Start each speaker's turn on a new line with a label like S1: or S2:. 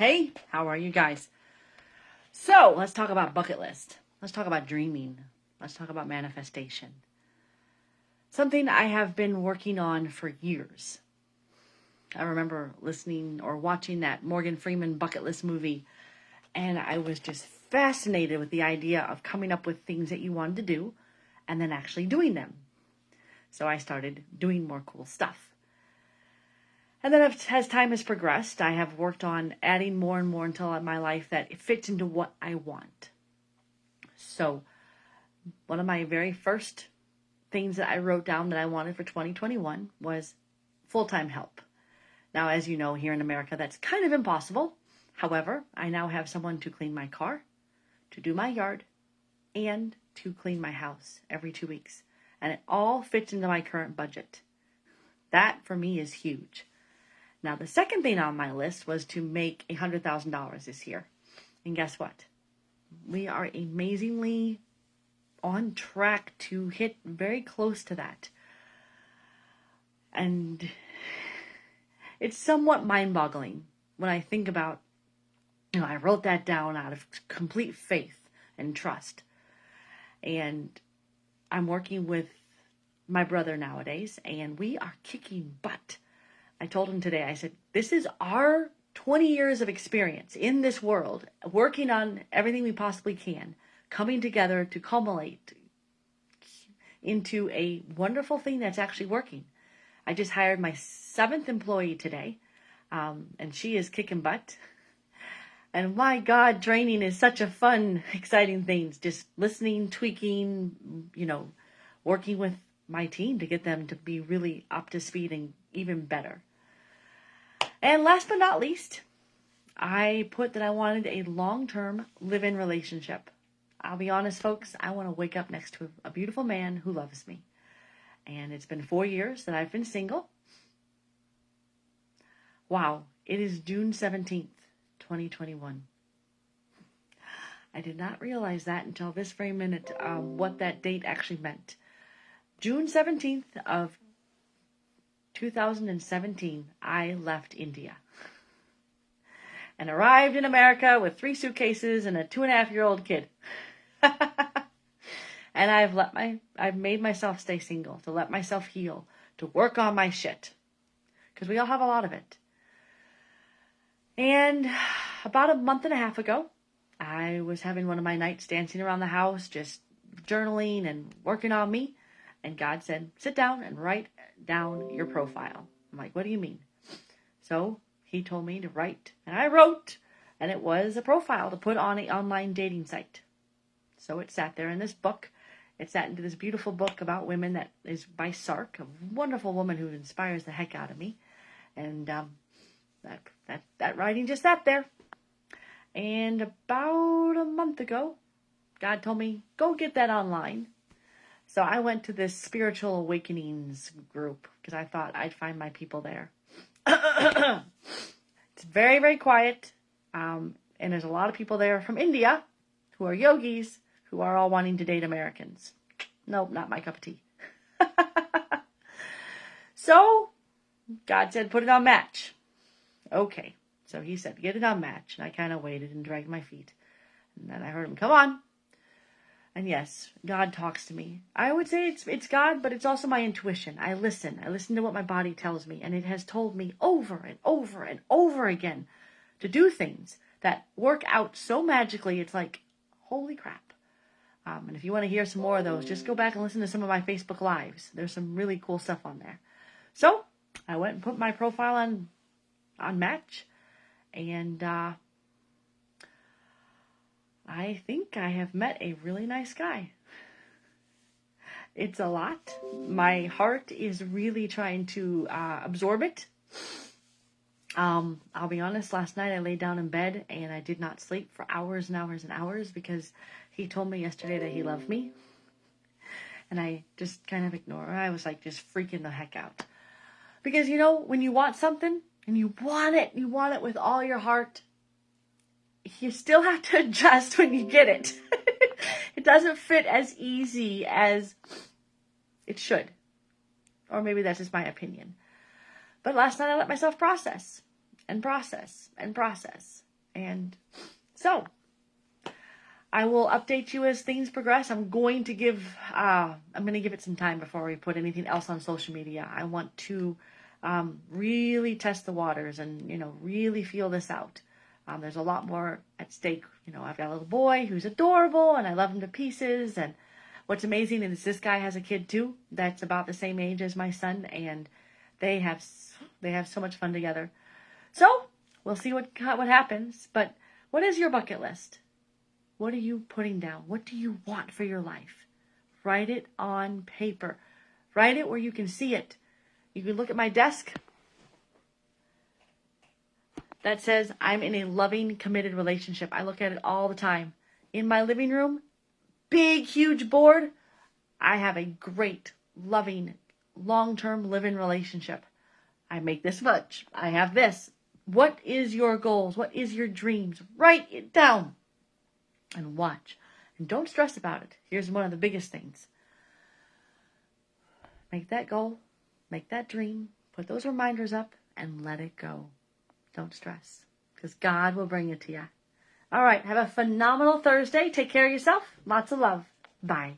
S1: Hey, how are you guys? So, let's talk about bucket list. Let's talk about dreaming. Let's talk about manifestation. Something I have been working on for years. I remember listening or watching that Morgan Freeman bucket list movie, and I was just fascinated with the idea of coming up with things that you wanted to do and then actually doing them. So I started doing more cool stuff. And then as time has progressed, I have worked on adding more and more into my life that it fits into what I want. So one of my very first things that I wrote down that I wanted for 2021 was full-time help. Now, as you know, here in America, that's kind of impossible. However, I now have someone to clean my car, to do my yard, and to clean my house every 2 weeks. And it all fits into my current budget. That, for me, is huge. Now, the second thing on my list was to make $100,000 this year. And guess what? We are amazingly on track to hit very close to that. And it's somewhat mind-boggling when I think about, I wrote that down out of complete faith and trust. And I'm working with my brother nowadays, and we are kicking butt. I told him today, I said, this is our 20 years of experience in this world, working on everything we possibly can, coming together to culminate into a wonderful thing that's actually working. I just hired my 7th employee today, and she is kicking butt. And my God, training is such a fun, exciting thing. Just listening, tweaking, working with my team to get them to be really up to speed and even better. And last but not least, I put that I wanted a long-term live-in relationship. I'll be honest, folks, I want to wake up next to a beautiful man who loves me. And it's been 4 years that I've been single. Wow, it is June 17th, 2021. I did not realize that until this very minute, what that date actually meant. June 17th of 2017, I left India and arrived in America with 3 suitcases and a 2.5-year-old kid. And I've made myself stay single, to let myself heal, to work on my shit, because we all have a lot of it. And about a month and a half ago, I was having one of my nights dancing around the house, just journaling and working on me. And God said, sit down and write down your profile. I'm like, what do you mean? So he told me to write, and I wrote, and it was a profile to put on an online dating site. So it sat there in this book. It sat into this beautiful book about women that is by Sark, a wonderful woman who inspires the heck out of me. And that writing just sat there. And about a month ago, God told me, go get that online. So I went to this spiritual awakenings group because I thought I'd find my people there. It's very, very quiet. And there's a lot of people there from India who are yogis who are all wanting to date Americans. Nope, not my cup of tea. So God said, put it on Match. Okay. So he said, get it on Match. And I kind of waited and dragged my feet. And then I heard him, come on. And yes, God talks to me. I would say it's God, but it's also my intuition. I listen. I listen to what my body tells me. And it has told me over and over and over again to do things that work out so magically. It's like, holy crap. And if you want to hear some more of those, just go back and listen to some of my Facebook Lives. There's some really cool stuff on there. So I went and put my profile on Match. And I think I have met a really nice guy. It's a lot. My heart is really trying to absorb it. I'll be honest, last night I laid down in bed and I did not sleep for hours and hours and hours because he told me yesterday that he loved me. And I just kind of ignored it. I was like just freaking the heck out. Because, when you want something and you want it with all your heart, you still have to adjust when you get it. It doesn't fit as easy as it should. Or maybe that's just my opinion. But last night I let myself process and process and process. And so I will update you as things progress. I'm going to give it some time before we put anything else on social media. I want to really test the waters and, really feel this out. There's a lot more at stake. I've got a little boy who's adorable and I love him to pieces. And what's amazing is this guy has a kid too that's about the same age as my son, and they have so much fun together. So we'll see what happens. But what is your bucket list? What are you putting down? What do you want for your life? Write it on paper. Write it where you can see it. You can look at my desk that says I'm in a loving, committed relationship. I look at it all the time. In my living room, big, huge board, I have a great, loving, long-term living relationship. I make this much. I have this. What is your goals? What is your dreams? Write it down and watch. And don't stress about it. Here's one of the biggest things. Make that goal. Make that dream. Put those reminders up and let it go. Don't stress, because God will bring it to you. All right. Have a phenomenal Thursday. Take care of yourself. Lots of love. Bye.